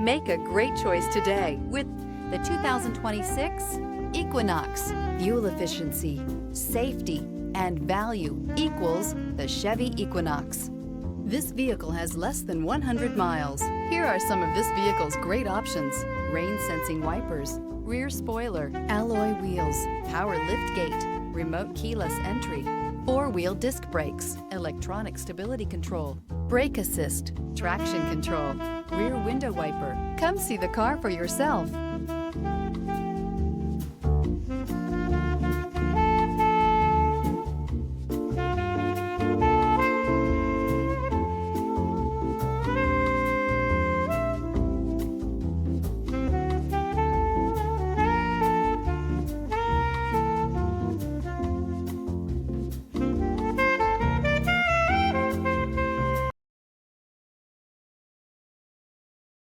Make a great choice today with the 2026 Equinox. Fuel efficiency, safety, and value equals the Chevy Equinox. This vehicle has less than 100 miles. Here are some of this vehicle's great options: rain-sensing wipers, rear spoiler, alloy wheels, power liftgate, remote keyless entry, four-wheel disc brakes, electronic stability control, brake assist, traction control, rear window wiper. Come see the car for yourself.